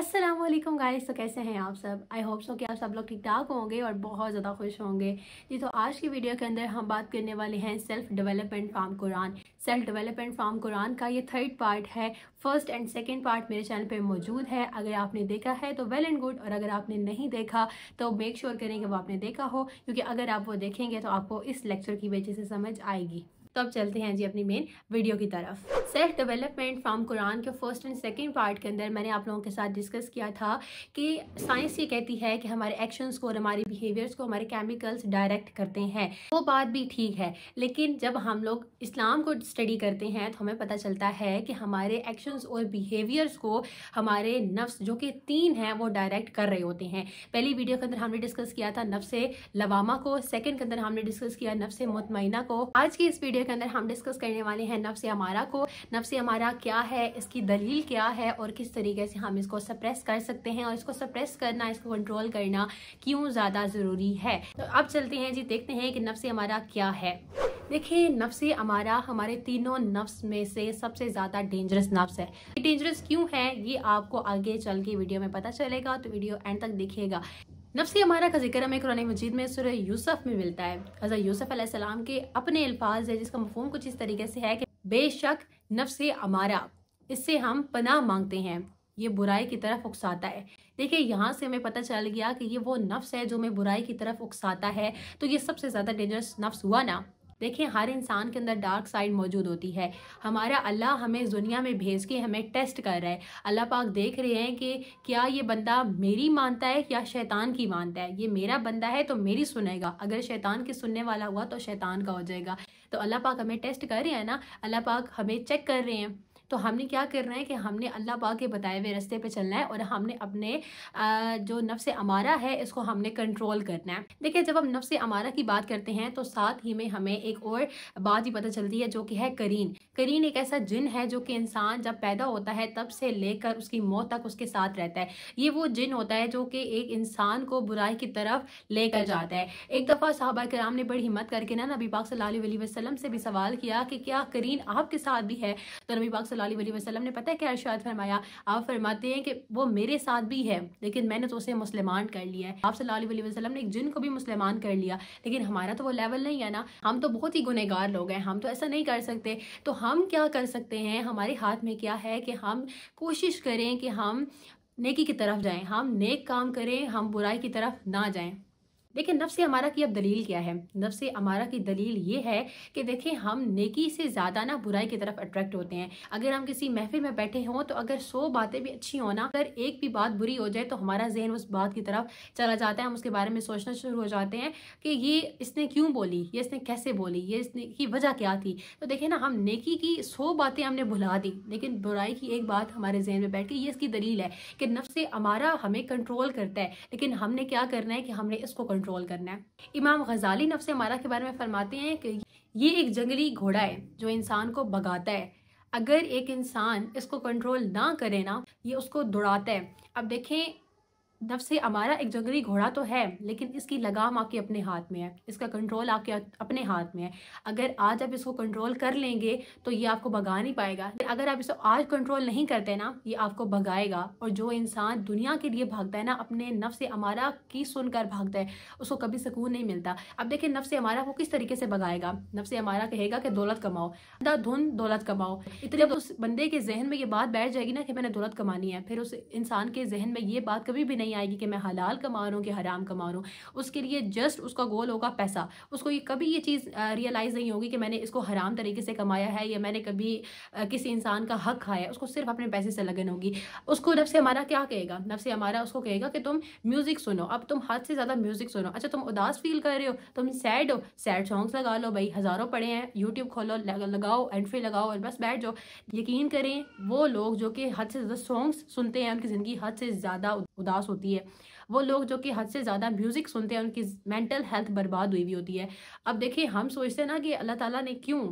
अस्सलाम वालेकुम गाइस। तो कैसे हैं आप सब? आई होप सो कि आप सब लोग ठीक ठाक होंगे और बहुत ज़्यादा खुश होंगे जी। तो आज की वीडियो के अंदर हम बात करने वाले हैं self development from Quran. Self development from Quran का ये थर्ड पार्ट है। फर्स्ट एंड सेकंड पार्ट मेरे चैनल पे मौजूद है। अगर आपने देखा है तो वेल एंड गुड, और अगर आपने नहीं देखा तो मेक श्योर करें कि वो आपने देखा हो, क्योंकि अगर आप वो देखेंगे तो आपको इस लेक्चर की वजह से समझ आएगी। तो अब चलते हैं जी अपनी मेन वीडियो की तरफ। सेल्फ डेवलपमेंट फ्रॉम कुरान के फर्स्ट एंड सेकंड पार्ट के अंदर मैंने आप लोगों के साथ डिस्कस किया था कि साइंस ये कहती है कि हमारे एक्शंस को और हमारे बिहेवियर्स को हमारे केमिकल्स डायरेक्ट करते हैं। वो बात भी ठीक है, लेकिन जब हम लोग इस्लाम को स्टडी करते हैं तो हमें पता चलता है कि हमारे एक्शंस और बिहेवियर्स को हमारे नफ्स जो कि 3 हैं वो डायरेक्ट कर रहे होते हैं। पहली वीडियो के अंदर हमने डिस्कस किया था नफ्से लवामा को, सेकंड के अंदर हमने डिस्कस किया नफ्से मुतमइना को। आज की इस वीडियो के अंदर हम डिस्कस करने वाले हैं नफ्से अमारा को। नफ्से अमारा क्या है, इसकी दलील क्या है और किस तरीके से हम इसको सप्रेस कर सकते हैं, और इसको सप्रेस करना, इसको कंट्रोल करना क्यों ज्यादा जरूरी है। तो अब चलते हैं जी, देखते हैं कि नफ्से अमारा क्या है। देखिए, नफ्से अमारा हमारे तीनों नफ्स में से सबसे ज्यादा डेंजरस नफ्स है। डेंजरस क्यों है ये आपको आगे चल के वीडियो में पता चलेगा, तो वीडियो एंड तक देखिएगा। नफ्से अमारा का जिक्र हमें कुरान मजीद में सूरह यूसुफ में मिलता है। हज़रत यूसुफ अलैहिस्सलाम के अपने अल्फाज है, जिसका मफहूम कुछ इस तरीके से है कि बेशक नफ्से अमारा, इससे हम पनाह मांगते हैं, ये बुराई की तरफ उकसाता है। देखिए, यहाँ से हमें पता चल गया कि ये वो नफ्स है जो हमें बुराई की तरफ उकसाता है। तो ये सबसे ज्यादा डेंजरस नफ्स हुआ ना। देखिए, हर इंसान के अंदर डार्क साइड मौजूद होती है। हमारा अल्लाह हमें इस दुनिया में भेज के हमें टेस्ट कर रहा है। अल्लाह पाक देख रहे हैं कि क्या ये बंदा मेरी मानता है या शैतान की मानता है। ये मेरा बंदा है तो मेरी सुनेगा, अगर शैतान की सुनने वाला हुआ तो शैतान का हो जाएगा। तो अल्लाह पाक हमें टेस्ट कर रहे हैं ना, अल्लाह पाक हमें चेक कर रहे हैं। तो हमने क्या करना है कि हमने अल्लाह पाक के बताए हुए रास्ते पे चलना है, और हमने अपने जो नफ्से अमारा है इसको हमने कंट्रोल करना है। देखिए, जब हम नफ्से अमारा की बात करते हैं तो साथ ही में हमें एक और बात ही पता चलती है, जो कि है करीन। करीन एक ऐसा जिन है जो कि इंसान जब पैदा होता है तब से लेकर उसकी मौत तक उसके साथ रहता है। ये वो जिन होता है जो कि एक इंसान को बुराई की तरफ लेकर जाता है। एक दफ़ा सहाबा किराम ने बड़ी हिम्मत करके ना नबी पाक सल्लल्लाहु अलैहि वसल्लम से भी सवाल किया कि क्या करीन आपके साथ भी है। तो नबी पाक सल्लल्लाहु अलैहि वसल्लम ने पता है क्या इरशाद फरमाया? आप फरमाते हैं कि वो मेरे साथ भी है, लेकिन मैंने तो उसे मुसलमान कर लिया है। आप सल्लल्लाहु अलैहि वसल्लम ने एक जिन को भी मुसलमान कर लिया, लेकिन हमारा तो वो लेवल नहीं है ना। हम तो बहुत ही गुनहगार लोग हैं, हम तो ऐसा नहीं कर सकते। तो हम क्या कर सकते हैं? हमारे हाथ में क्या है कि हम कोशिश करें कि हम नेकी की तरफ जाएं, हम नेक काम करें, हम बुराई की तरफ ना जाएं। देखिए, नफ्से अमारा की अब दलील क्या है? नफ्से अमारा की दलील ये है कि देखिए, हम नेकी से ज़्यादा ना बुराई की तरफ अट्रैक्ट होते हैं। अगर हम किसी महफिल में बैठे हों तो अगर 100 बातें भी अच्छी हो ना, अगर एक भी बात बुरी हो जाए तो हमारा जहन उस बात की तरफ चला जाता है। हम उसके बारे में सोचना शुरू हो जाते हैं कि ये इसने क्यों बोली, ये इसने कैसे बोली, ये इसने की वजह क्या थी। तो देखिए ना, हम नेकी की 100 बातें हमने भुला दी, लेकिन बुराई की एक बात हमारे जहन में बैठ गई। ये इसकी दलील है कि नफ्से अमारा हमें कंट्रोल करता है, लेकिन हमने क्या करना है कि हमने इसको कंट्रोल करना है। इमाम गजाली नफ्से अमारा के बारे में फरमाते हैं कि ये एक जंगली घोड़ा है जो इंसान को भगाता है। अगर एक इंसान इसको कंट्रोल ना करे ना, ये उसको दौड़ाता है। अब देखें, नफ्से अमारा एक जंगली घोड़ा तो है, लेकिन इसकी लगाम आपके अपने हाथ में है, इसका कंट्रोल आपके अपने हाथ में है। अगर आज आप इसको कंट्रोल कर लेंगे तो ये आपको भगा नहीं पाएगा। अगर आप इसको आज कंट्रोल नहीं करते ना, ये आपको भगाएगा। और जो इंसान दुनिया के लिए भागता है ना, अपने नफ्से अमारा की सुनकर भागता है, उसको कभी सुकून नहीं मिलता। अब देखिए, नफ्से अमारा को किस तरीके से भगाएगा? नफ्से अमारा कहेगा कि दौलत कमाओ, अंधाधुन दौलत कमाओ। इतने उस बंदे के जहन में ये बात बैठ जाएगी ना कि मैंने दौलत कमानी है, फिर उस इंसान के जहन में ये बात कभी भी नहीं आएगी कि मैं हलाल कमा रहा हूँ कि हराम कमा रहा हूँ। उसके लिए जस्ट उसका गोल होगा पैसा। उसको ये कभी ये चीज़ रियलाइज़ नहीं होगी कि मैंने इसको हराम तरीके से कमाया है या मैंने कभी किसी इंसान का हक खाया है। उसको सिर्फ अपने पैसे से लगन होगी। उसको नफ्से हमारा क्या कहेगा? नफ्से हमारा उसको कहेगा कि तुम म्यूजिक सुनो, अब तुम हद से ज़्यादा म्यूजिक सुनो। अच्छा, तुम उदास फील कर रहे हो, तुम सैड हो, सैड सॉन्ग्स लगा लो भाई, हज़ारों पड़े हैं, यूट्यूब खोलो, लगाओ, एंड फ्री लगाओ और बस बैठ जाओ। यकीन करें, वो लोग जो कि हद से ज़्यादा सॉन्ग्स सुनते हैं उनकी ज़िंदगी हद से ज़्यादा उदास होती है। वो लोग जो कि हद से ज़्यादा म्यूज़िक सुनते हैं उनकी मेंटल हेल्थ बर्बाद हुई हुई होती है। अब देखिए, हम सोचते हैं ना कि अल्लाह ताला ने क्यों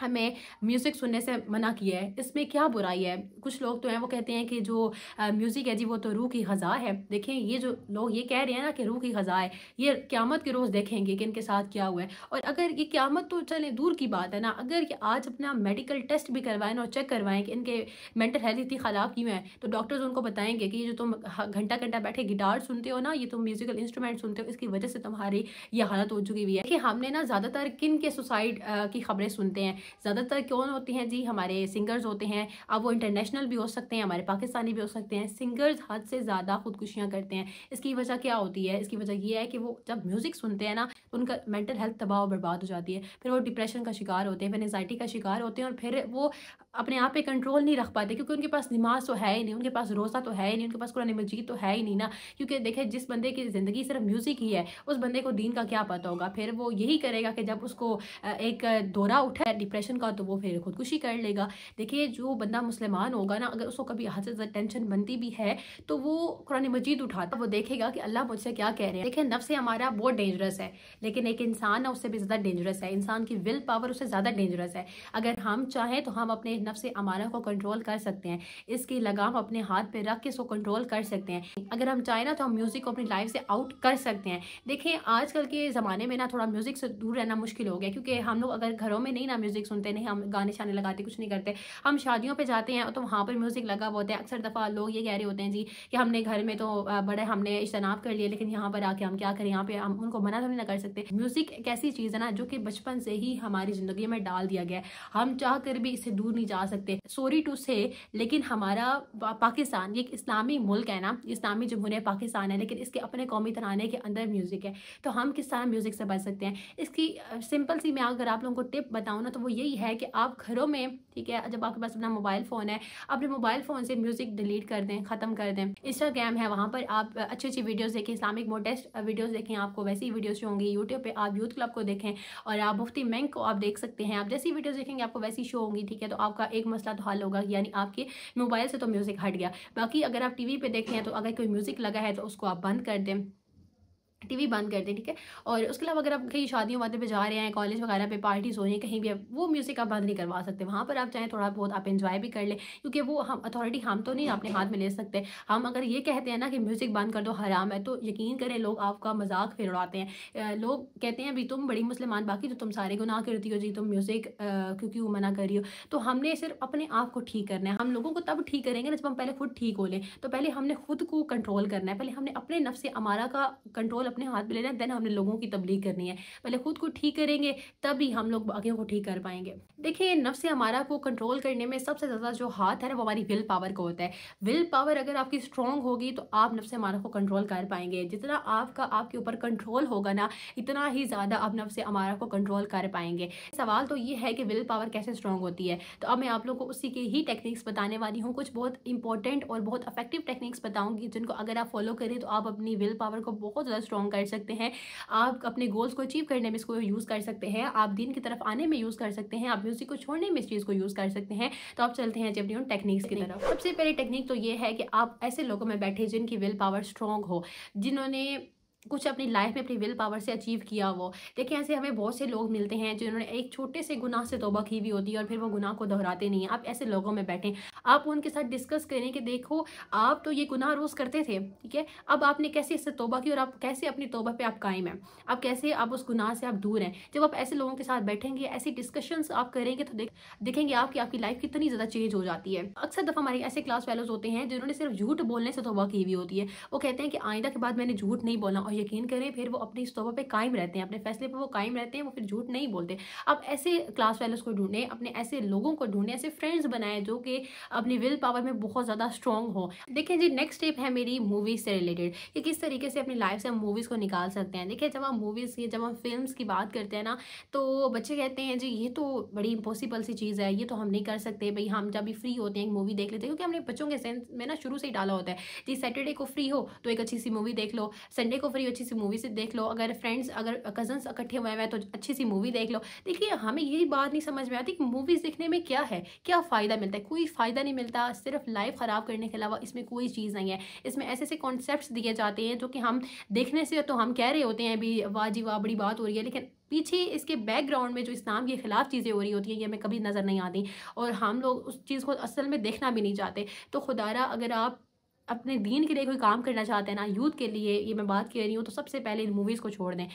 हमें म्यूज़िक सुनने से मना किया है, इसमें क्या बुराई है? कुछ लोग तो हैं वो कहते हैं कि जो म्यूज़िक है जी वो तो रूह की ग़ज़ा है। देखें ये जो लोग ये कह रहे हैं ना कि रूह की ग़ज़ा है, ये क़यामत के रोज़ देखेंगे कि इनके साथ क्या हुआ है। और अगर ये क़यामत तो चलें दूर की बात है ना, अगर ये आज अपना मेडिकल टेस्ट भी करवाएँ ना और चेक करवाएँ कि इनके मेंटल हेल्थ इतनी ख़राब क्यों है, तो डॉक्टर्स उनको बताएँगे कि ये जो तुम घंटा-घंटा बैठे गिटार सुनते हो ना, ये तुम म्यूज़िकल इंस्ट्रूमेंट सुनते हो, इसकी वजह से तुम्हारी ये हालत हो चुकी हुई है। देखिए हमने ना ज़्यादातर किन के सुसाइड की ख़बरें सुनते हैं, ज़्यादातर कौन होती हैं जी, हमारे सिंगर्स होते हैं। अब वो इंटरनेशनल भी हो सकते हैं, हमारे पाकिस्तानी भी हो सकते हैं। सिंगर्स हद से ज़्यादा खुदकुशियाँ करते हैं। इसकी वजह क्या होती है? इसकी वजह ये है कि वो जब म्यूज़िक सुनते हैं ना, तो उनका मेंटल हेल्थ तबाह और बर्बाद हो जाती है। फिर वो डिप्रेशन का शिकार होते हैं, फिर एंग्ज़ायटी का शिकार होते हैं और फिर वो अपने आप पे कंट्रोल नहीं रख पाते, क्योंकि उनके पास नमाज़ तो है ही नहीं, उनके पास रोज़ा तो है ही नहीं, उनके पास कुरान मजीद तो है ही नहीं ना। क्योंकि देखिए जिस बंदे की ज़िंदगी सिर्फ़ म्यूज़िक ही है, उस बंदे को दीन का क्या पता होगा? फिर वो यही करेगा कि जब उसको एक दौरा उठा है डिप्रेशन का, तो वो फिर खुदकुशी कर लेगा। देखिए जो बंदा मुसलमान होगा ना, अगर उसको कभी हद से ज़्यादा टेंशन बनती भी है, तो वो कुरान मजीद उठाता, वो देखेगा कि अल्लाह मुझसे क्या कह रहे हैं। देखिए नफ्स हमारा बहुत डेंजरस है, लेकिन एक इंसान है उससे भी ज़्यादा डेंजरस है। इंसान की विल पावर उससे ज़्यादा डेंजरस है। अगर हम चाहें तो हम अपने नफ्स अमारा को कंट्रोल कर सकते हैं, इसकी लगाम अपने हाथ पे रख के इसको कंट्रोल कर सकते हैं। अगर हम चाहें ना तो हम म्यूज़िक को अपनी लाइफ से आउट कर सकते हैं। देखिए आजकल के ज़माने में ना थोड़ा म्यूज़िक से दूर रहना मुश्किल हो गया, क्योंकि हम लोग अगर घरों में नहीं ना म्यूज़िक सुनते, नहीं हम गाने शाने लगाते, कुछ नहीं करते, हम शादियों पे जाते हैं तो वहाँ पर म्यूज़िक लगा हुआ होता है। अक्सर दफ़ा लोग ये कह रहे होते हैं जी कि हमने घर में तो बड़े हमने इज्तनाब कर लिया, लेकिन यहाँ पर आके हम क्या करें, यहाँ पे हम उनको मना तो नहीं ना कर सकते। म्यूज़िक एक ऐसी चीज़ है ना जो कि बचपन से ही हमारी ज़िंदगी में डाल दिया गया है, हम चाह कर भी इससे दूर नहीं जा सकते। सॉरी टू से, लेकिन हमारा पाकिस्तान ये एक इस्लामी मुल्क है ना, इस्लामी जमहूरियत पाकिस्तान है, लेकिन इसके अपने कौमी तराने के अंदर म्यूज़िक है। तो हम किस तरह म्यूज़िक से बच सकते हैं? इसकी सिंपल सी मैं अगर आप लोगों को टिप बताऊँ ना, तो वो यही है कि आप घरों में, ठीक है, जब आपके पास अपना मोबाइल फ़ोन है, अपने मोबाइल फ़ोन से म्यूज़िक डिलीट कर दें, ख़त्म कर दें। इंस्टाग्राम है, वहाँ पर आप अच्छी-अच्छी वीडियोज़ देखें, इस्लामिक मोटेस्ट वीडियोज़ देखें, आपको वैसी वीडियोज़ शो होंगी। यूट्यूब पे आप यूथ क्लब को देखें और आप मुफ्ती मेंग को आप देख सकते हैं। आप जैसी वीडियोज़ देखेंगे आपको वैसी शो होंगी, ठीक है? तो आपका एक मसला तो हल होगा, यानी आपके मोबाइल से तो म्यूज़िक हट गया। बाकी अगर आप टीवी पे देख रहे हैं, तो अगर कोई म्यूज़िक लगा है तो उसको आप बंद कर दें, टीवी बंद कर दें, ठीक है? और उसके अलावा अगर आप कहीं शादियों वादियों पे जा रहे हैं, कॉलेज वगैरह पे पार्टीज़ हो रही हैं, कहीं भी, वो म्यूज़िक आप बंद नहीं करवा सकते। वहाँ पर आप चाहें थोड़ा बहुत आप एन्जॉय भी कर लें, क्योंकि वो हम अथॉरिटी हम तो नहीं अपने हाथ में ले सकते। हम अगर ये कहते हैं ना कि म्यूज़िक बंद कर दो हराम है, तो यकीन करें लोग आपका मज़ाक फिर उड़ाते हैं। लोग कहते हैं अभी तुम बड़ी मुसलमान, बाकी तो तुम सारे गुनाह करती हो जी, तुम म्यूज़िक क्यों मना कर रही हो? तो हमने सिर्फ़ अपने आप को ठीक करना है। हम लोगों को तब ठीक करेंगे ना जब हम पहले खुद ठीक हो लें। तो पहले हमने खुद को कंट्रोल करना है, पहले हमने अपने नफ्स अमारा का कंट्रोल अपने हाथ में लेना है, देन हमने लोगों की तबलीग करनी है। पहले खुद को ठीक करेंगे तभी हम लोग बाकियों को ठीक कर पाएँगे। देखिए नफ्स अमारा को कंट्रोल करने में सबसे ज़्यादा जो हाथ है ना, वो हमारी विल पावर का होता है। विल पावर अगर आपकी स्ट्रॉन्ग होगी तो आप नफ्स अमारा को कंट्रोल कर पाएँगे। जितना आपका आपके ऊपर कंट्रोल होगा ना, इतना ही ज़्यादा आप नफ्स अमारा को कंट्रोल कर पाएँगे। सवाल तो ये है कि विल पावर कैसे स्ट्रॉन्ग होती है? तो अब मैं आप लोगों को उसी के ही टेक्निक्स बताने वाली हूँ। कुछ बहुत इंपॉर्टेंट और बहुत इफेक्टिव टेक्निक्स बताऊँगी, जिनको अगर आप फॉलो करें तो आप अपनी विल पावर को बहुत ज़्यादा स्ट्रॉन्ग कर सकते हैं। आप अपने गोल्स को अचीव करने में इसको यूज़ कर सकते हैं, आप दीन की तरफ आने में यूज़ कर सकते हैं, आप म्यूज़िक को छोड़ने में इस चीज़ को यूज़ कर सकते हैं। तो आप चलते हैं अपनी उन टेक्निक्स की तरफ। सबसे पहली टेक्निक तो ये है कि आप ऐसे लोगों में बैठे जिनकी विल पावर स्ट्रॉन्ग हो, जिन्होंने कुछ अपनी लाइफ में अपनी विल पावर से अचीव किया वो। देखिए ऐसे हमें बहुत से लोग मिलते हैं जिन्होंने एक छोटे से गुनाह से तौबा की हुई होती है और फिर वो गुनाह को दोहराते नहीं हैं। आप ऐसे लोगों में बैठें, आप उनके साथ डिस्कस करें कि देखो आप तो ये गुनाह रोज़ करते थे, ठीक है? अब आपने कैसे इससे तौबा की और आप कैसे अपनी तौबा पे आप कायम हैं, आप कैसे आप उस गुनाह से आप दूर हैं। जब आप ऐसे लोगों के साथ बैठेंगे, ऐसी डिस्कशंस आप करेंगे, तो देखेंगे आप कि आपकी लाइफ कितनी ज़्यादा चेंज हो जाती है। अक्सर दफ़ा हमारे ऐसे क्लास फेलोज़ होते हैं जिन्होंने सिर्फ झूठ बोलने से तौबा की हुई होती है। वो कहते हैं कि आइंदा के बाद मैंने झूठ नहीं बोलना, और यकीन करें फिर वो अपनी इस तौबा पे कायम रहते हैं, अपने फैसले पे वो कायम रहते हैं, वो फिर झूठ नहीं बोलते। आप ऐसे क्लास फेलोज़ को ढूंढें, अपने ऐसे लोगों को ढूंढें, ऐसे फ्रेंड्स बनाएं जो कि अपनी विल पावर में बहुत ज़्यादा स्ट्रॉन्ग हो। देखिए जी नेक्स्ट स्टेप है मेरी मूवीज़ से रिलेटेड, कि किस तरीके से अपनी लाइफ से हम मूवीज़ को निकाल सकते हैं। देखिए जब हम मूवीज़ की, जब हम फिल्म्स की बात करते हैं ना, तो बच्चे कहते हैं जी ये तो बड़ी इम्पॉसिबल सी चीज़ है, ये तो हम नहीं कर सकते। भाई हम जब भी फ्री होते हैं एक मूवी देख लेते हैं, क्योंकि हमने बच्चों के सेंस में ना शुरू से ही डाला होता है जी, सैटरडे को फ्री हो तो एक अच्छी सी मूवी देख लो, संडे को फ्री अच्छी सी मूवी से देख लो, अगर फ्रेंड्स अगर कजन्स इकट्ठे हुए हैं तो अच्छी सी मूवी देख लो। देखिए हमें यही बात नहीं समझ में आती कि मूवीज़ देखने में क्या है, क्या फ़ायदा मिलता है? कोई फ़ायदा नहीं मिलता, सिर्फ लाइफ ख़राब करने के अलावा इसमें कोई चीज़ नहीं है। इसमें ऐसे ऐसे कॉन्सेप्ट्स दिए जाते हैं जो कि हम देखने से तो हम कह रहे होते हैं भी वाह जी वाह बड़ी बात हो रही है, लेकिन पीछे इसके बैकग्राउंड में जो इस्लाम के ख़िलाफ़ चीज़ें हो रही होती हैं ये हमें कभी नज़र नहीं आती, और हम लोग उस चीज़ को असल में देखना भी नहीं चाहते। तो खुदारा अगर आप अपने दीन के लिए कोई काम करना चाहते हैं ना, यूथ के लिए ये मैं बात कह रही हूँ, तो सबसे पहले इन मूवीज़ को छोड़ दें।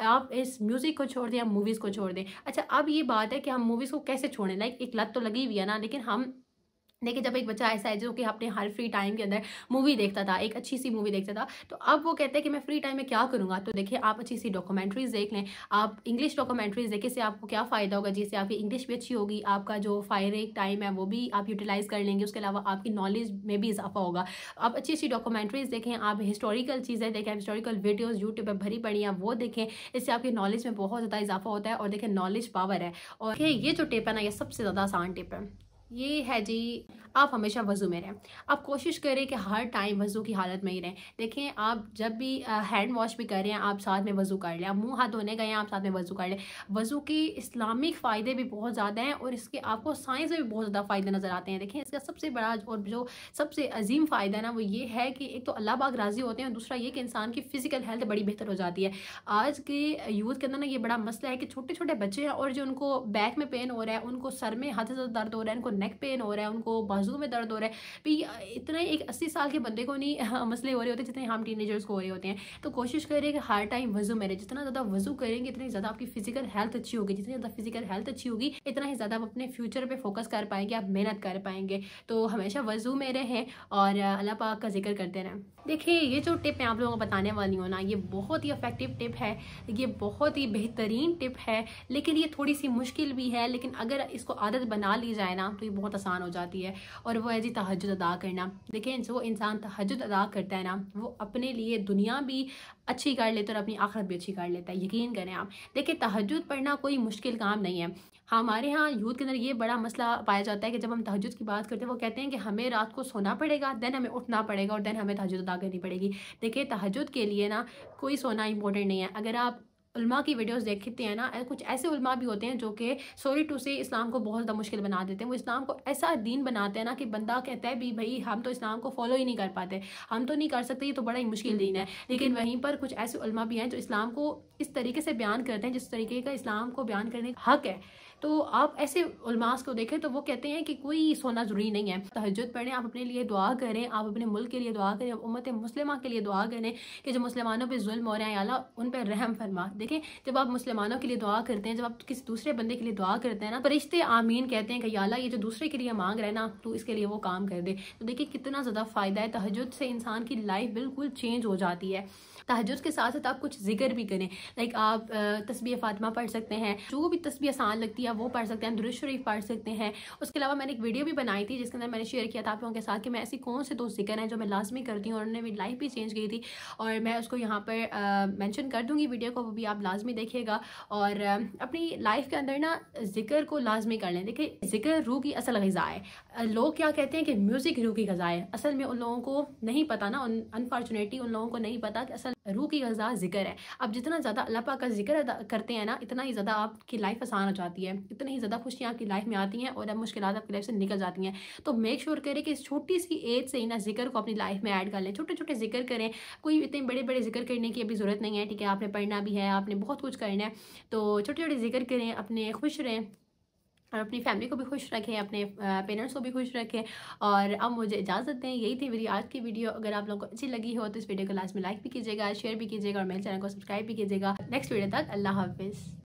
आप इस म्यूज़िक को छोड़ दें, आप मूवीज़ को छोड़ दें। अच्छा, अब ये बात है कि हम मूवीज़ को कैसे छोड़ें? लाइक एक लत तो लगी हुई है ना, लेकिन हम देखिए जब एक बच्चा ऐसा है जो कि अपने हर फ्री टाइम के अंदर मूवी देखता था, एक अच्छी सी मूवी देखता था, तो अब वो कहते हैं कि मैं फ्री टाइम में क्या करूँगा? तो देखिए आप अच्छी सी डॉक्यूमेंट्रीज़ देख लें, आप इंग्लिश डॉक्यूमेंट्रीज़ देखें, इससे आपको क्या फ़ायदा होगा? जिससे आपकी इंग्लिश भी अच्छी होगी, आपका जो फायरिंग टाइम है वो भी आप यूटिलाइज़ कर लेंगे, उसके अलावा आपकी नॉलेज में भी इजाफा होगा। आप अच्छी अच्छी डॉक्यूमेंट्रीज़ देखें, आप हिस्टोरिकल चीज़ें देखें, हिस्टोरिकल वीडियोज़ यूट्यूब पर भरी पड़ी हैं वो देखें, इससे आपकी नॉलेज में बहुत ज़्यादा इजाफा होता है। और देखें नॉलेज पावर है। और ये जो टिप है ना, ये सबसे ज़्यादा आसान टिप है। ये है जी, आप हमेशा वज़ू में रहें। आप कोशिश करें कि हर टाइम वज़ू की हालत में ही रहें। देखें आप जब भी हैंड वॉश भी कर रहे हैं आप साथ में वज़ू कर लें, आप मुंह हाथ धोने गए हैं आप साथ में वज़ू कर लें। वज़ू के इस्लामिक फ़ायदे भी बहुत ज़्यादा हैं और इसके आपको साइंस में भी बहुत ज़्यादा फ़ायदे नज़र आते हैं। देखें इसका सबसे बड़ा और जो सबसे अजीम फ़ायदा है ना वो ये है कि एक तो अल्लाह पाक राज़ी होते हैं और दूसरा ये कि इंसान की फ़िज़िकल हेल्थ बड़ी बेहतर हो जाती है। आज के यूथ के अंदर ना ये बड़ा मसला है कि छोटे छोटे बच्चे हैं और जो उनको बैक में पेन हो रहा है, उनको सर में हद से ज़्यादा दर्द हो रहा है, उनको नेक पेन हो रहा है, उनको बाजू में दर्द हो रहा है, भी इतना एक 80 साल के बंदे को नहीं मसले हो रहे होते जितने हम टीनेजर्स को हो रहे होते हैं। तो कोशिश करें कि हर टाइम वज़ू में रहें। जितना ज़्यादा वज़ू करेंगे इतनी ज़्यादा आपकी फिजिकल हेल्थ अच्छी होगी, जितनी ज़्यादा फिजिकल हेल्थ अच्छी होगी इतना ही ज़्यादा आप अपने फ्यूचर पे फोकस कर पाएंगे, आप मेहनत कर पाएंगे। तो हमेशा वज़ू में रहें और अल्लाह पाक का जिक्र करते रहें। देखिए ये जो टिप मैं आप लोगों को बताने वाली हूँ ना, ये बहुत ही इफेक्टिव टिप है, ये बहुत ही बेहतरीन टिप है, लेकिन ये थोड़ी सी मुश्किल भी है। लेकिन अगर इसको आदत बना ली जाए ना तो ये बहुत आसान हो जाती है। और वो है जी तहज्जुद अदा करना। देखिए जो इंसान तहज्जुद अदा करता है ना वो अपने लिए दुनिया भी अच्छी कर लेता है और अपनी आखिरत भी अच्छी कर लेता है, यकीन करें आप। देखिए तहज्जुद पढ़ना कोई मुश्किल काम नहीं है। हमारे यहाँ यूथ के अंदर ये बड़ा मसला पाया जाता है कि जब हम तहज्जुद की बात करते हैं वो कहते हैं कि हमें रात को सोना पड़ेगा, देन हमें उठना पड़ेगा और देन हमें तहज्जुद अदा करनी पड़ेगी। देखिए तहज्जुद के लिए ना कोई सोना इंपॉर्टेंट नहीं है। अगर आप उलमा की वीडियोस देखते हैं ना, कुछ ऐसे उलमा भी होते हैं जो कि सॉरी टू से इस्लाम को बहुत ज़्यादा मुश्किल बना देते हैं। वो इस्लाम को ऐसा दीन बनाते हैं ना कि बंदा कहता है भी भाई हम तो इस्लाम को फॉलो ही नहीं कर पाते, हम तो नहीं कर सकते, ये तो बड़ा ही मुश्किल दीन है। लेकिन वहीं पर कुछ ऐसे उलमा भी हैं जो इस्लाम को इस तरीके से बयान करते हैं जिस तरीके का इस्लाम को बयान करने का हक है। तो आप ऐसे उलमास को देखें तो वो कहते हैं कि कोई सोना ज़रूरी नहीं है। तहज्जुद पढ़ें, आप अपने लिए दुआ करें, आप अपने मुल्क के लिए दुआ करें, उम्मत मुस्लिमा के लिए दुआ करें कि जो मुसलमानों पे जुल्म हो रहे हैं अल्लाह उन पर रहम फरमा। देखें जब आप मुसलमानों के लिए दुआ करते हैं, जब आप किसी दूसरे बंदे के लिए दुआ करते हैं ना, फरिश्ते आमीन कहते हैं कि या अल्लाह ये जो दूसरे के लिए मांग रहे हैं ना तो इसके लिए वो काम कर दे। तो देखिए कितना ज़्यादा फ़ायदा है। तहज्जुद से इंसान की लाइफ बिल्कुल चेंज हो जाती है। तहज्जुद के साथ साथ आप कुछ जिक्र भी करें, लाइक आप तस्बीह फातिमा पढ़ सकते हैं, जो भी तस्बीह आसान लगती है वो पढ़ सकते हैं, दुरूद शरीफ पढ़ सकते हैं। उसके अलावा मैंने एक वीडियो भी बनाई थी जिसके अंदर मैंने शेयर किया था आप लोगों के साथ कि मैं ऐसी कौन से 2 जिक्र हैं जो मैं लाजमी करती हूँ और उन्होंने मेरी लाइफ भी चेंज की थी, और मैं उसको यहाँ पर मेंशन कर दूँगी वीडियो को, वो भी आप लाजमी देखिएगा। और अपनी लाइफ के अंदर ना जिक्र को लाजमी कर लें। देखिए जिक्र रूह की असल ग़िज़ा है। लोग क्या कहते हैं कि म्यूज़िक रूह की ग़िज़ा है, असल में उन लोगों को नहीं पता ना, अनफॉर्चुनेटली उन लोगों को नहीं पता कि असल रूह की ग़िज़ा जिक्र है। अब जितना ज़्यादा अल्लाह पाक का जिक्र करते हैं ना इतना ही ज़्यादा आपकी लाइफ आसान हो जाती है, इतनी ही ज़्यादा खुशियाँ आपकी लाइफ में आती हैं और अब मुश्किलात आपकी लाइफ से निकल जाती हैं। तो मेक श्योर करें कि इस छोटी सी एज से ही ना जिक्र को अपनी लाइफ में ऐड कर लें। छोटे छोटे जिक्र करें, कोई इतने बड़े बड़े जिक्र करने की अभी ज़रूरत नहीं है, ठीक है। आपने पढ़ना भी है, आपने बहुत कुछ करना है, तो छोटे छोटे जिक्र करें, अपने खुश रहें और अपनी फैमिली को भी खुश रखें, अपने पेरेंट्स को भी खुश रखें। और अब मुझे इजाज़त दें। यही थी मेरी आज की वीडियो। अगर आप लोगों को अच्छी लगी हो तो इस वीडियो को लास्ट में लाइक भी कीजिएगा, शेयर भी कीजिएगा और मेरे चैनल को सब्सक्राइब भी कीजिएगा। नेक्स्ट वीडियो तक अल्लाह हाफिज़।